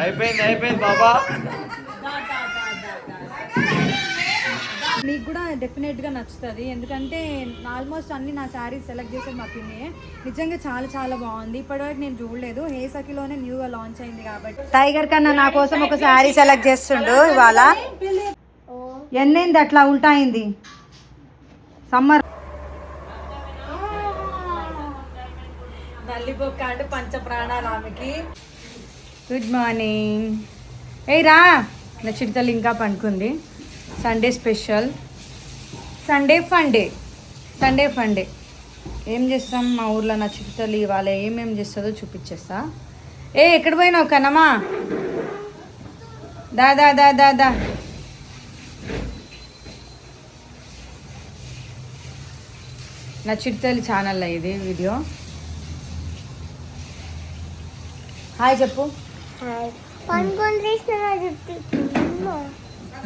అయిపోయింది బాబా. మీకు కూడా డెఫినెట్గా నచ్చుతుంది, ఎందుకంటే ఆల్మోస్ట్ అన్ని నా శారీస్ సెలెక్ట్ చేసేది మా పిన్ని. నిజంగా చాలా చాలా బాగుంది. ఇప్పటివరకు నేను చూడలేదు, హేసకిలోనే న్యూగా లాంచ్ అయింది కాబట్టి. టైగర్ కన్నా నా కోసం ఒక శారీ సెలెక్ట్ చేస్తుండు ఇవాళ. ఎన్నైంది అట్లా ఉల్టా అయింది సమ్మర్. నల్లిబొక్క అంటే పంచ ప్రాణాలు ఆమెకి. Good morning. ఏ రా నా చిడతలు ఇంకా పనుకుంది. Sunday special, Sunday funday. ఏం చేస్తాం మా ఊర్లో నా చిడతలు ఇవాళ ఏమేం చేస్తుందో చూపించేస్తా. ఎక్కడ పోయినావు కనమా? దా దా దా దా దా. నా చిడతలు ఛానల్లో ఇది వీడియో. హాయ్ చెప్పు.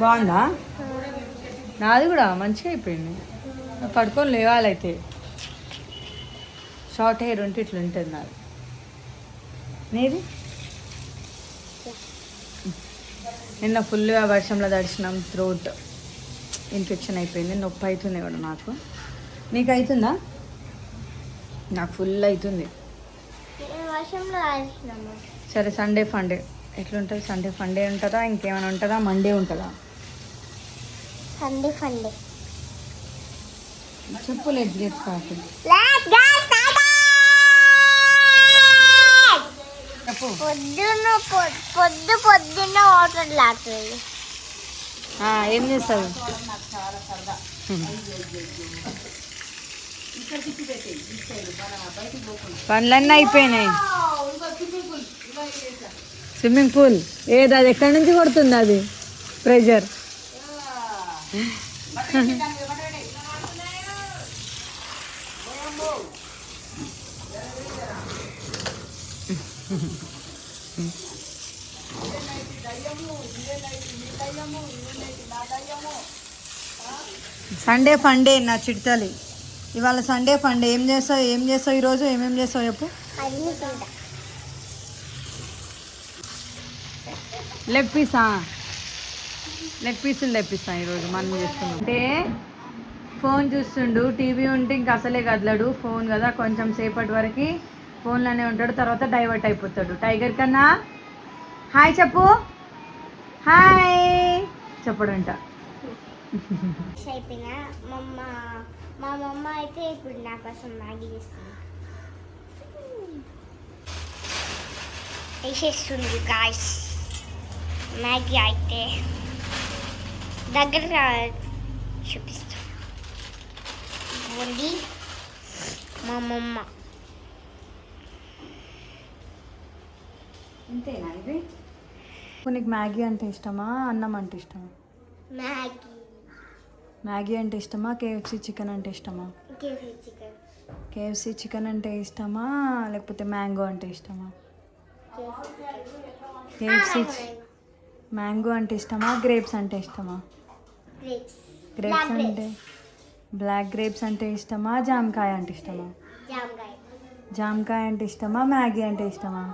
బాగుందా? నాది కూడా మంచిగా అయిపోయింది. పడుకొని లేవాలైతే. షార్ట్ హెయిర్ ఉంటే ఇట్లా ఉంటుంది నాది. నీది? నిన్న ఫుల్గా వర్షంలో తడిచినాం, థ్రోట్ ఇన్ఫెక్షన్ అయిపోయింది, నొప్పి అవుతుంది కూడా నాకు. నీకు అవుతుందా? నాకు ఫుల్ అవుతుంది. సరే సండే ఫండే ఎట్లుంటుంది? సండే ఫండే ఉంటుందా, ఇంకేమైనా ఉంటుందా, మండే ఉంటుందా? సండే ఫండే చెప్పు. Let's get started. పొద్దున్న వాటర్ లాడుతుంది. ఏం చేస్తావు? పనులన్నీ అయిపోయినాయి. స్విమ్మింగ్ పూల్ ఏది? అది ఎక్కడి నుంచి కొడుతుంది అది ప్రెషర్? సండే ఫండే నా చిడతలి. ఇవాళ సండే ఫండే. ఏం చేస్తావు ఈరోజు? ఏమేం చేస్తావు చెప్పు. లెగ్ పీసులు తెప్పిస్తాం ఈరోజు మనం చేసుకున్నాం. అంటే ఫోన్ చూస్తుండు, టీవీ ఉంటే ఇంకా అసలే కదలడు. ఫోన్ కదా, కొంచెం సేపటి వరకు ఫోన్లోనే ఉంటాడు, తర్వాత డైవర్ట్ అయిపోతాడు. టైగర్ కన్నా హాయ్ చెప్పు. హాయ్ చెప్పడంట. అయిపోయినా మా మమ్మ అయితే ఇప్పుడు నా కోసం మ్యాగీ వేసేస్తుంది గాయ్స్. మ్యాగీ అయితే దగ్గర చూపిస్తాం. ఓన్లీ మా మమ్మ. అంతేనా ఇది? నీకు మ్యాగీ అంటే ఇష్టమా, అన్నం అంటే ఇష్టమా? మ్యాగీ అంటే ఇష్టమా, కేఎఫ్సీ చికెన్ అంటే ఇష్టమా? కేఎఫ్సీ చికెన్ అంటే ఇష్టమా, లేకపోతే మ్యాంగో అంటే ఇష్టమా? కేఎఫ్సీ మ్యాంగో అంటే ఇష్టమా, గ్రేప్స్ అంటే ఇష్టమా? గ్రేప్స్ అంటే బ్లాక్ గ్రేప్స్ అంటే ఇష్టమా, జామకాయ అంటే ఇష్టమా? జామకాయ అంటే ఇష్టమా, మ్యాగీ అంటే ఇష్టమా?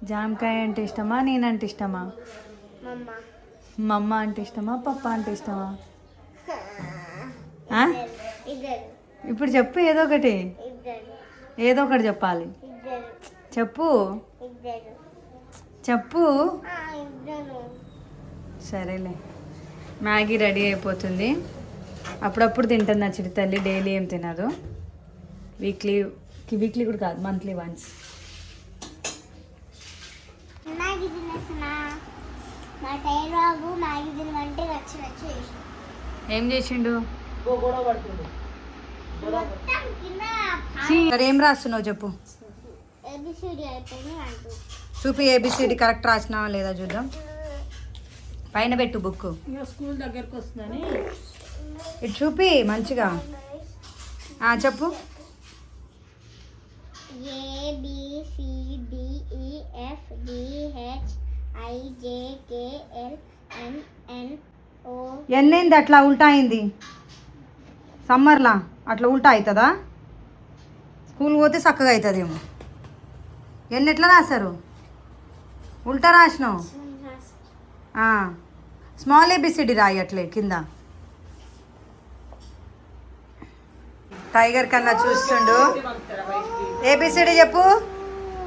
జామకాయ అంటే ఇష్టమా, నేనంటే ఇష్టమా? మమ్మ అంటే ఇష్టమా, పప్ప అంటే ఇష్టమా? ఇప్పుడు చెప్పు ఏదో ఒకటి చెప్పాలి. చెప్పు. సరేలే. మ్యాగీ రెడీ అయిపోతుంది. అప్పుడప్పుడు తింటుంది నా చిటి తల్లి, డైలీ ఏం తినదు. వీక్లీ కూడా కాదు, మంత్లీ వన్స్. ఏం చేసిండు? సరే ఏం రాస్తున్నావు చెప్పు. చూపి. ఏబిసిడి కరెక్ట్ రాసినావా లేదా చూద్దాం. పైన పెట్టు బుక్. స్కూల్ దగ్గరకు వస్తుందని ఇటు చూపి మంచిగా. చెప్పు. ఎన్నైంది అట్లా ఉల్టా అయింది? సమ్మర్లా అట్లా ఉల్టా అవుతుందా? స్కూల్ పోతే చక్కగా అవుతుందేమో. ఎట్లా రాశారు? ఉల్టా రాసినావు. స్మాల్ ఏబిసిడి రాయి అట్లే కింద. టైగర్ కన్నా చూస్తుండు. ఏబిసిడి చెప్పు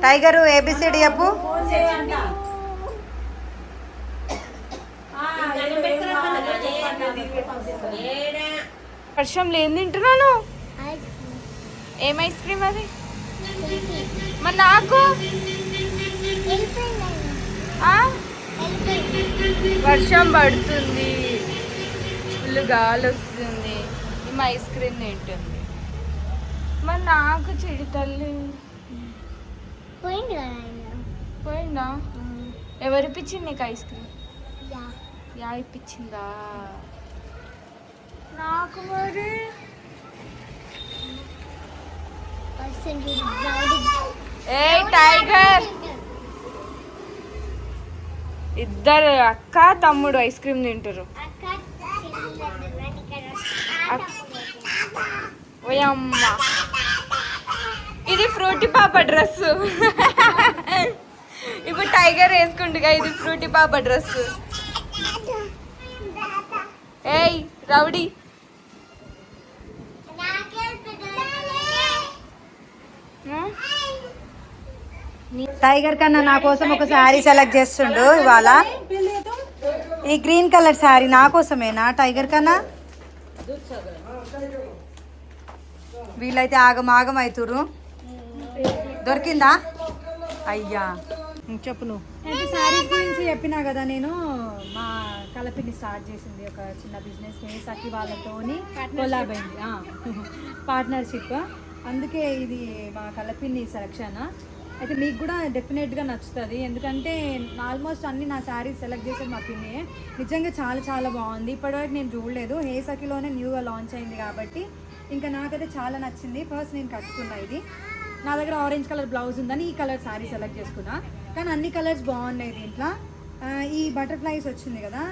టైగరు, ఏబిసిడి చెప్పు. వర్షంలో ఏం తింటున్నాను? ఏం ఐస్ క్రీమ్ అది? మరి నాకు వర్షం పడుతుంది, ఫుల్ గాలి వస్తుంది, ఏమో ఐస్ క్రీమ్ తింటుంది. మరి నాకు చెడి తల్లి పోయిందా? ఎవరు ఇప్పించింది నీకు ఐస్ క్రీమ్? యా ఇప్పించిందా? నాకు మరి ఏ టైగర్, ఇద్దరు అక్క తమ్ముడు ఐస్ క్రీమ్ తింటారు. ఓయమ్మ, ఇది ఫ్రూటీ పాప డ్రెస్. ఇప్పుడు టైగర్ వేసుకుంటుగా, ఇది ఫ్రూటీ పాప డ్రెస్. ఏయ్ రౌడీ, టైగర్ కన్నా నా కోసం ఒక శారీ సెలెక్ట్ చేస్తుండు ఇవాళ. ఈ గ్రీన్ కలర్ శారీ నా కోసమేనా టైగర్ కన్నా? వీళ్ళైతే ఆగం ఆగం అవుతురు. దొరికిందా? అయ్యా చెప్పు నువ్వు. అయితే శారీస్ గురించి చెప్పినా కదా నేను. మా కలపిని స్టార్ట్ చేసింది ఒక చిన్న బిజినెస్, సఖి వాళ్ళతోని కొలాబ్ అయింది, పార్ట్నర్షిప్. అందుకే ఇది మా కలపిని సెలెక్షన్. అయితే మీకు కూడా డెఫినెట్గా నచ్చుతుంది, ఎందుకంటే ఆల్మోస్ట్ అన్ని నా శారీస్ సెలెక్ట్ చేసేది మా పిన్నే. నిజంగా చాలా చాలా బాగుంది. ఇప్పటివరకు నేను చూడలేదు, హే సఖిలోనే న్యూగా లాంచ్ అయింది కాబట్టి ఇంకా నాకైతే చాలా నచ్చింది. ఫస్ట్ నేను కట్టుకున్నా ఇది. నా దగ్గర ఆరెంజ్ కలర్ బ్లౌజ్ ఉందని ఈ కలర్ శారీ సెలెక్ట్ చేసుకున్నా, కానీ అన్ని కలర్స్ బాగున్నాయి దీంట్లో. ఈ బటర్ఫ్లైస్ వచ్చింది కదా,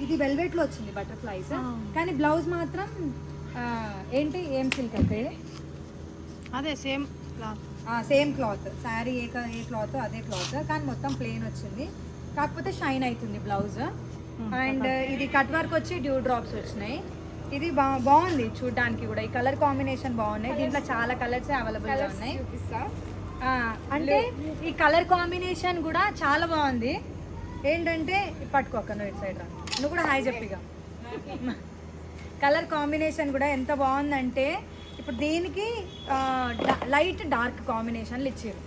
ఇది వెల్వెట్లో వచ్చింది బటర్ఫ్లైస్, కానీ బ్లౌజ్ మాత్రం ఏంటి ఏం సిల్క్ అంటే అదే same cloth, same cloth. Sari ఏ క్లాత్ అదే క్లాత్, కానీ మొత్తం ప్లెయిన్ వచ్చింది, కాకపోతే షైన్ అవుతుంది బ్లౌజ్. అండ్ ఇది కట్ వర్క్ వచ్చి డ్యూ డ్రాప్స్ వచ్చినాయి. ఇది బాగుంది చూడడానికి కూడా. ఈ కలర్ కాంబినేషన్ బాగున్నాయి. దీంట్లో చాలా కలర్స్ అవైలబుల్గా ఉన్నాయి. అంటే ఈ కలర్ కాంబినేషన్ కూడా చాలా బాగుంది. ఏంటంటే పట్టుకోక నువ్వు ఇటు సైడ్ రా, నువ్వు కూడా హాయ్ చెప్పిగా. కలర్ కాంబినేషన్ కూడా ఎంత బాగుందంటే, ఇప్పుడు దీనికి లైట్ డార్క్ కాంబినేషన్లు ఇచ్చారు.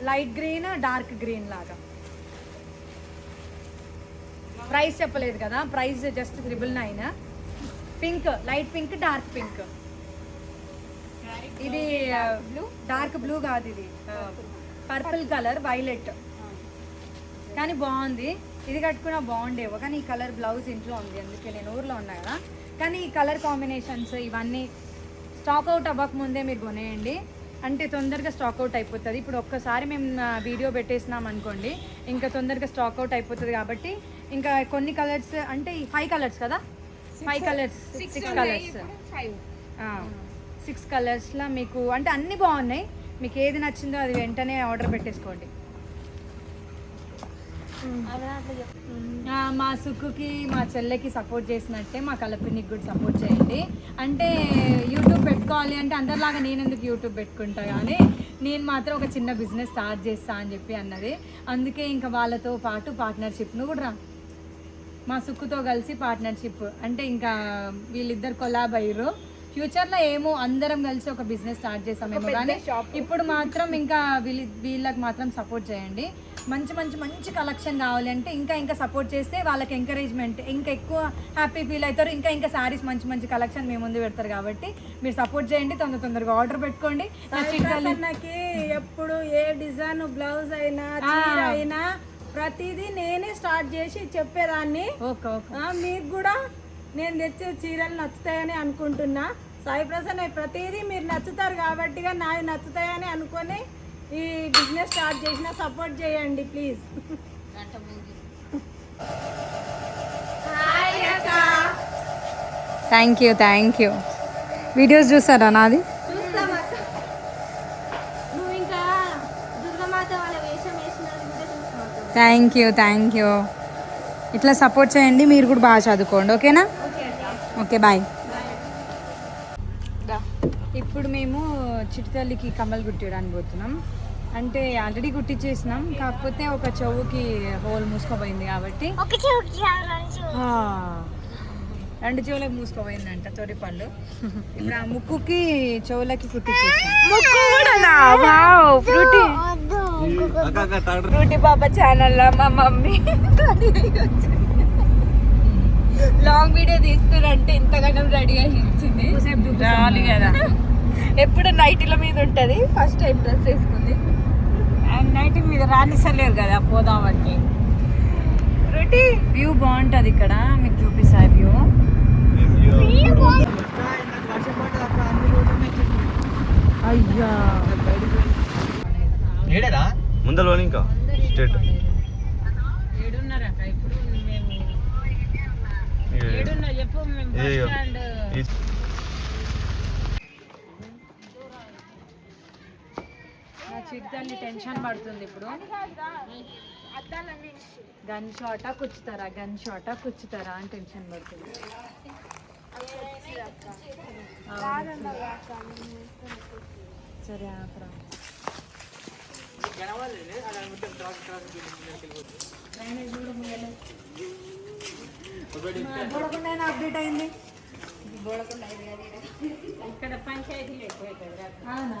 లైట్ గ్రీన్ డార్క్ గ్రీన్ లాగా. ప్రైస్ చెప్పలేదు కదా, price just 999. Pink, light pink dark pink. ఇది బ్లూ, డార్క్ బ్లూ కాదు, ఇది పర్పుల్ కలర్ వైలెట్, కానీ బాగుంది. ఇది కట్టుకున్నా బాగుండేవో, కానీ ఈ కలర్ బ్లౌజ్ ఇంట్లో ఉంది, అందుకే నేను ఊర్లో ఉన్నా కదా. కానీ ఈ కలర్ కాంబినేషన్స్ ఇవన్నీ స్టాక్ అవుట్ అవ్వకముందే మీరు కొనేయండి, అంటే తొందరగా స్టాక్ అవుట్ అయిపోతుంది. ఇప్పుడు ఒక్కసారి మేము వీడియో పెట్టేసినాం అనుకోండి, ఇంకా తొందరగా స్టాక్ అవుట్ అయిపోతుంది. కాబట్టి ఇంకా కొన్ని కలర్స్, అంటే 5 కలర్స్ కదా, 5 కలర్స్ 6 కలర్స్ 6 కలర్స్లో మీకు అంటే అన్నీ బాగున్నాయి. మీకు ఏది నచ్చిందో అది వెంటనే ఆర్డర్ పెట్టేసుకోండి. మా సుక్కుకి మా చెల్లెకి సపోర్ట్ చేసినట్టే మా కలపినికి కూడా సపోర్ట్ చేయండి. అంటే యూట్యూబ్ పెట్టుకోవాలి అంటే అందరిలాగా నేను ఎందుకు యూట్యూబ్ పెట్టుకుంటా, కానీ నేను మాత్రం ఒక చిన్న బిజినెస్ స్టార్ట్ చేస్తా అని చెప్పి అన్నది. అందుకే ఇంకా వాళ్ళతో పాటు పార్ట్నర్షిప్ను కూడా మా సుక్కుతో కలిసి పార్ట్నర్షిప్, అంటే ఇంకా వీళ్ళిద్దరు కొలాబ్ అయ్యారు. ఫ్యూచర్లో ఏమో అందరం కలిసి ఒక బిజినెస్ స్టార్ట్ చేస్తామేమో, కానీ ఇప్పుడు మాత్రం ఇంకా వీళ్ళకి మాత్రం సపోర్ట్ చేయండి. మంచి మంచి మంచి కలెక్షన్ కావాలి అంటే ఇంకా సపోర్ట్ చేస్తే వాళ్ళకి ఎంకరేజ్మెంట్ ఇంకా ఎక్కువ హ్యాపీ ఫీల్ అవుతారు. ఇంకా శారీస్ మంచి మంచి కలెక్షన్ మీ ముందు పెడతారు. కాబట్టి మీరు సపోర్ట్ చేయండి, తొందరగా ఆర్డర్ పెట్టుకోండి. ఎప్పుడు ఏ డిజైన్ బ్లౌజ్ అయినా చీర అయినా ప్రతిదీ నేనే స్టార్ట్ చేసి చెప్పేదాన్ని. మీకు కూడా నేను తెచ్చే చీరలు నచ్చుతాయని అనుకుంటున్నా. సాయి ప్రసాద్ ప్రతిదీ మీరు నచ్చుతారు కాబట్టి నావి నచ్చుతాయని అనుకొని ఈ బిజినెస్ స్టార్ట్ చేసిన, సపోర్ట్ చేయండి ప్లీజ్. Thank you. వీడియోస్ చూసారా నాది? చూస్తాం అక్క. నువ్వు ఇంకా దుర్గమాత వాళ్ళ వేషం వేసినది కూడా చూస్తాం. Thank you. ఇట్లా సపోర్ట్ చేయండి, మీరు కూడా బాగా చదువుకోండి. ఓకేనా? Okay bye. ఇప్పుడు మేము చిట్టుతల్లికి కమ్మలు కుట్టడానికి పోతున్నాం. అంటే ఆల్రెడీ కుట్టించేసినాం, కాకపోతే ఒక చెవుకి హోల్ మూసుకోపోయింది కాబట్టి రెండు చెవులకు మూసుకోపోయిందంట తొరిపళ్ళు. ఇప్పుడు ఆ ముక్కుకి చెవులకి కుట్టించేసాం. ఫ్రూటీ పాప ఛానల్లో మా మమ్మీ లాంగ్ వీడియో తీస్తున్నంటే ఇంతగానో రెడీగా ఇచ్చింది. రావాలి కదా, ఎప్పుడు నైటీల మీద ఉంటుంది. ఫస్ట్ టైం డ్రెస్ వేసుకుంది. నైటీ మీద రానిసలేరు కదా పోదామంటే. ఫ్రూటీ వ్యూ బాగుంటుంది ఇక్కడ, మీకు చూపిస్తా వ్యూ. అయ్యా ముందలోని ఇంకా స్టేట్ నా చిట్టాన్ని టెన్షన్ పడుతుంది ఇప్పుడు. గన్ షాటా కూర్చుతారా అని టెన్షన్ పడుతుంది. సరే ఆపరా. బోడకుండా అప్డేట్ అయింది. ఇక్కడ పంచాయతీ అవునా?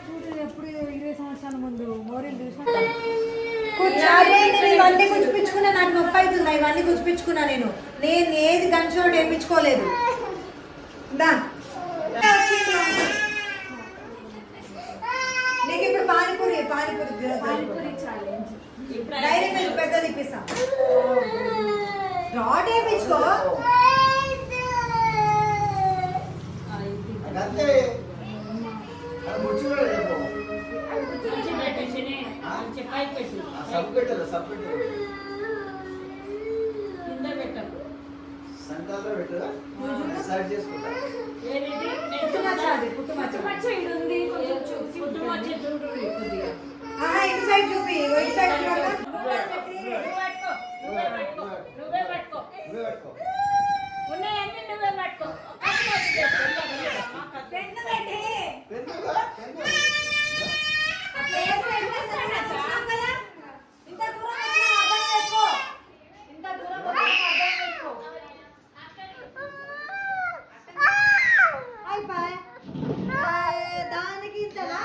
చూడు, ఎప్పుడు 20 సంవత్సరాల ముందు మోరీలు చూసినా ఇవన్నీ గుర్చిపించుకున్నా. నాకు నొప్పి అవుతుంది. ఇవన్నీ గుర్చిపించుకున్నా. నేను ఏది గన్ షాట్ వేయించుకోలేదు. నీకు ఇప్పుడు పానీపూరి డైరీ మిల్క్ పెద్దది ఇప్పిస్తా. రాడ్ వేయించుకో. ఇటు సైడ్ చూపి, ఇటు సైడ్ దానికి ఇంతలా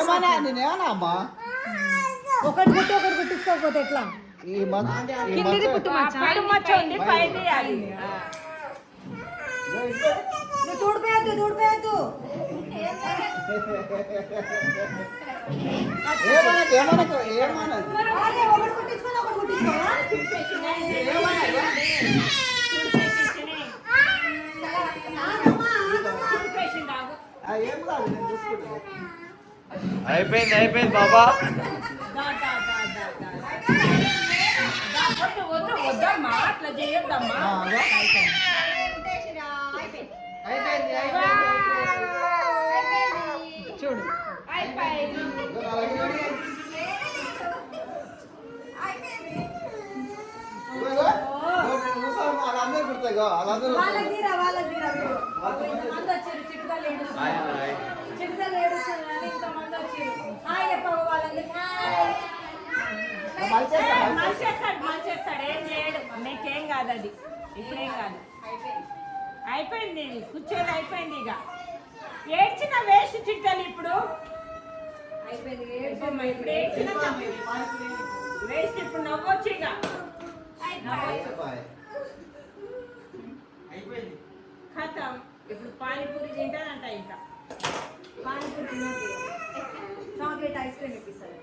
మరి నేనేమన్నా అమ్మా, ఒకటి కుట్టించుకోకపోతే ఎట్లా? కిందిది పుట్టుమచ్చ ఉంది, పైది అది. నువ్వు తూడిపోయద్దు. ఒకటి కుట్టించుకొని ఒకటి కుట్టించుకోవా? అయిపోయింది బాబా. వద్దమ్మా, అట్లా చేయొద్దమ్మా. చూడు చేస్తాడు, ఏం చేయడు. నీకేం కాదు, అది ఇప్పుడేం కాదు. అయిపోయింది కూర్చొని అయిపోయింది ఇక ఏడ్చిన వేస్ట్ చిట్టాలి ఇప్పుడు ఇప్పుడు ఏడ్చిన వేస్ట్ ఇప్పుడు నవ్వచ్చు ఇక ఖతం ఇప్పుడు పానీపూరి తింటానంట ఇంకా పానీపూరి చాక్లెట్ ఐస్ క్రీమ్ ఇప్పిస్తారు.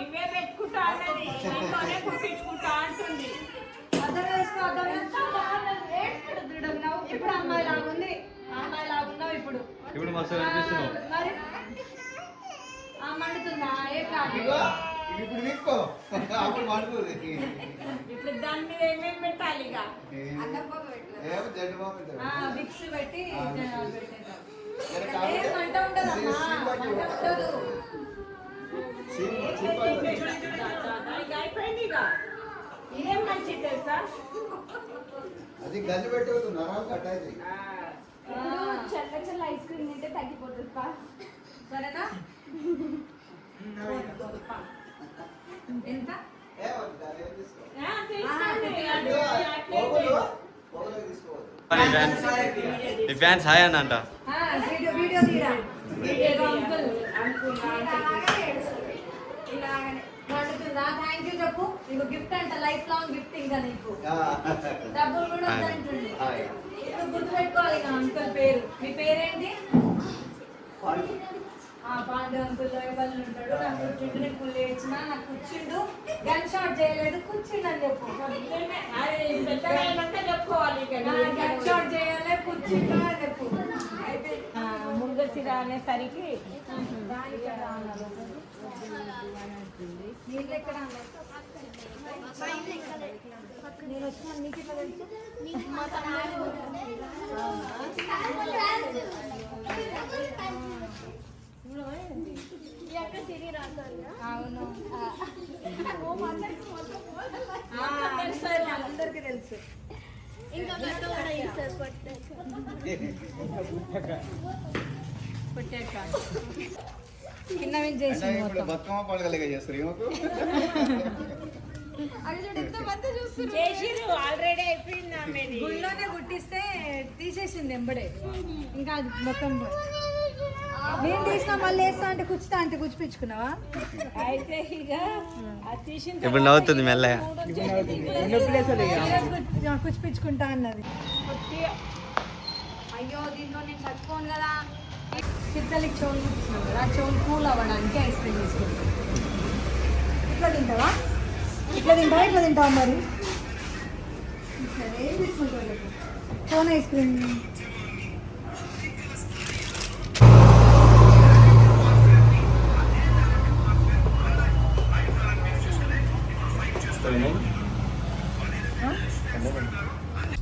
ఇవే పెట్టుకుంటా అన్నది ఇంట్లోనే కుట్టించుకుంటా అంటుంది. ఇప్పుడు అమ్మాయి లాగుంది, అమ్మాయి లాగున్నావు ఇప్పుడు. ఇప్పుడు మస్తు కనిపిస్తున్నావు. మరి మండుతుందా? ఏ కాదు ఇప్పుడు దాని మీద ఏమేమి పెట్టాలి ఇక విక్స్ పెట్టి మంట ఉండదమ్మా, మంట ఉండదు. ఇక అయిపోయింది ఇక ఇదేం మంచి తెలుసా అది గల్లి పెట్టి నరాలు కట్టాయి. చల్ల చల్ల ఐస్ క్రీమ్ తింటే తగ్గిపోతుంది పా. సరేనా? ఎంత? నీ ఫ్యాన్స్ హాయ్ అన్న అంట. వీడియో తీరా. మండుతుందా? థ్యాంక్ యూ చెప్పు. నీకు గిఫ్ట్ అంట, లైఫ్ లాంగ్ గిఫ్ట్ ఇంకా నీకు. డబ్బులు కూడా వద్దంటుంది. ఇప్పుడు గుర్తుపెట్టుకోవాలి ఇక అంకుల్ పేరు. మీ పేరేంటి? పాండు అంకుల్ ఎవరు ఉంటాడు. నాకు కూర్చుండు, నీకు ఫుల్ ఏడ్చిన, నాకు కూర్చుండు, గన్ షాట్ చేయలేదు, కూర్చుండు అని చెప్పు. చెప్పుకోవాలి గన్ షాట్ చేయాలి, కూర్చుండు అని చెప్పు. మురుగశిర అనేసరికి నీళ్ళు ఎక్కడ నేను వచ్చిన నీకు ఎట్లా తెలుసు? అవును, అందరికి తెలుసు. కింద మీద చేసి బతుకమ్మ పండుగలుగా చేస్తారు. చేసిరు ఆల్రెడీ అయిపోయింది. గుళ్ళోనే గుట్టిస్తే తీసేసింది ఎంబడే. ఇంకా అది మొత్తం నేను తీసినా మళ్ళీ వేస్తా అంటే కూర్చిపించుకున్నావా? అయితే ఇక తీసిన ఇప్పుడు నవ్వుతుంది మెల్లగా. కూర్చిపించుకుంటా అన్నది. అయ్యో దీంట్లో నేను చచ్చిపోను కదా. చిత్తలకి చెవులు కూర్చున్నాం కదా, చెవులు కూల్ అవ్వడానికి ఐస్ క్రీమ్ తీసుకుంటాం. ఇట్లా తింటావా? ఇట్లా తింటావా మరి? సరే ఏం తీసుకుంటావు? Cone ice cream.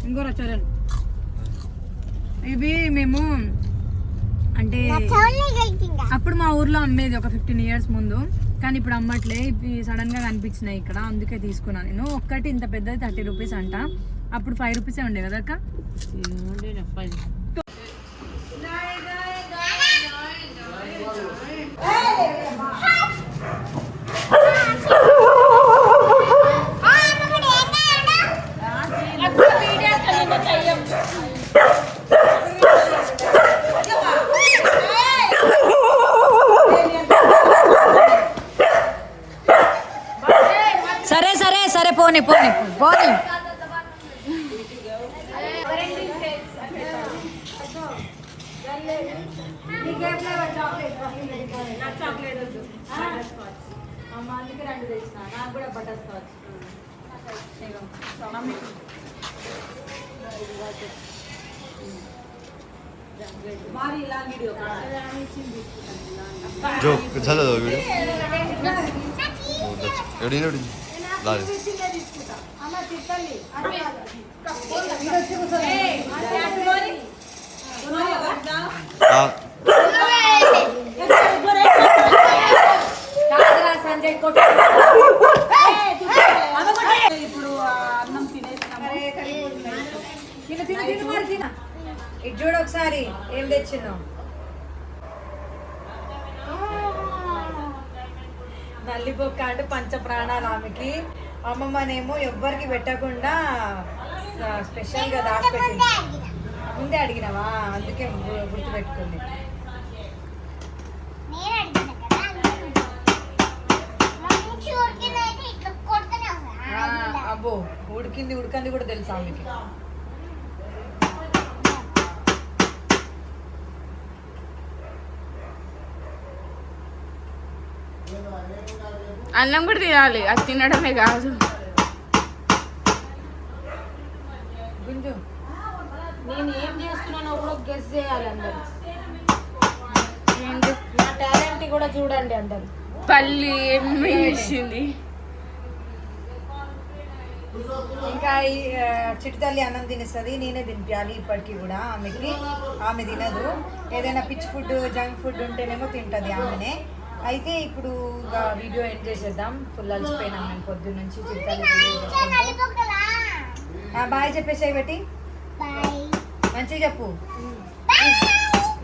ఇంకో రచరన్ ఇవి మేము అంటే అప్పుడు మా ఊర్లో అమ్మేది ఒక 15 years ముందు, కానీ ఇప్పుడు అమ్మట్లే. ఇవి సడన్ గా కనిపించినాయి ఇక్కడ, అందుకే తీసుకున్నాను నేను. ఒక్కటి ఇంత పెద్దది 30 rupees అంట. అప్పుడు 5 rupees ఉండే కదా అక్క. సరే సరే సరే పోనీ పోనీ పోనీ. చాక్లెట్ వద్దు, అమ్మ అందుకే 2 తెచ్చిన. నాకు కూడా బటర్ స్కాచ్. మరి ఇలా వీడియో जो झालं व्हिडिओ एवढी एवढी झाली. సంజయ్ ఇప్పుడు అన్నం తినేసినాము. తిను తిను తిను మరి తిన. ఇటు చూడు ఒకసారి ఏం తెచ్చినావు. నల్లిబొక్క అంటే పంచ ప్రాణాలు ఆమెకి. అమ్మమ్మనేమో ఎవ్వరికి పెట్టకుండా స్పెషల్గా దాచిపెట్టింది. ముందే అడిగినావా, అందుకే గుర్తుపెట్టుకుంది. అబ్బో ఉడికంది కూడా తెలుసా ఆమెకి. అన్నం కూడా తినాలి, అది తినడమే కాదు. గుంజు నేను ఏం చేస్తున్నానో కూడా గెస్ చేయాలి అందరు. ఏంటి? నా టాలెంట్ కూడా చూడండి అందరు. పల్లి ఏమి వేసింది. ఇంకా ఈ చిట్టి తల్లి అన్నం తినేస్తుంది, నేనే తినిపించాలి ఇప్పటికీ కూడా ఆమెకి. ఆమె తినదు, ఏదైనా పిచ్ ఫుడ్ జంక్ ఫుడ్ ఉంటేనేమో తింటుంది ఆమెనే. అయితే ఇప్పుడు వీడియో ఎండ్ చేసేద్దాం. ఫుల్ అలసిపోయినాం మేము పొద్దున్న నుంచి. చిట్టి తల్లి బాయ్ చెప్పేసి పెట్టి మంచిగా చెప్పు.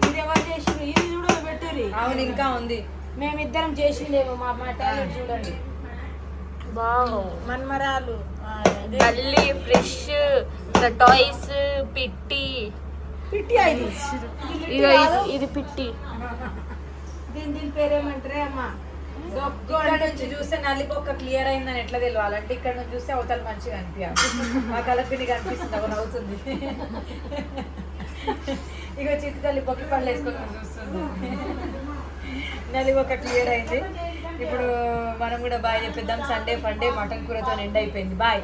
ఇది ఎవరు చేసిండ్రు? ఇది కూడా పెట్టుర్రి. అవును ఇంకా ఉంది. మేమిద్దరం చేసిందేమో. మా టాలెంట్ చూడండి. మన్మరాలు, పల్లి, ఫ్రెష్, టాయ్స్, పిట్టి. పిట్టి ఇది. ఇది పిట్టి. దీని పేరేమంటారే అమ్మా? ఇక్కడ నుంచి చూస్తే నల్లిపోక క్లియర్ అయిందని ఎట్లా తెలియాలంటే ఇక్కడ నుంచి చూస్తే అవతల మంచిగా అనిపించాలి. మా కలపిని కనిపిస్తుంది, అవన్నీ అవుతుంది. ఇక చిత్తి తల్లి పొక్కి పళ్ళు వేసుకొని చూస్తుంది. నల్లిపోక క్లియర్ అయింది. ఇప్పుడు మనం కూడా బాయ్ చెప్పిద్దాం. సండే ఫండే మటన్ కూరతో ఎండ్ అయిపోయింది. బాయ్.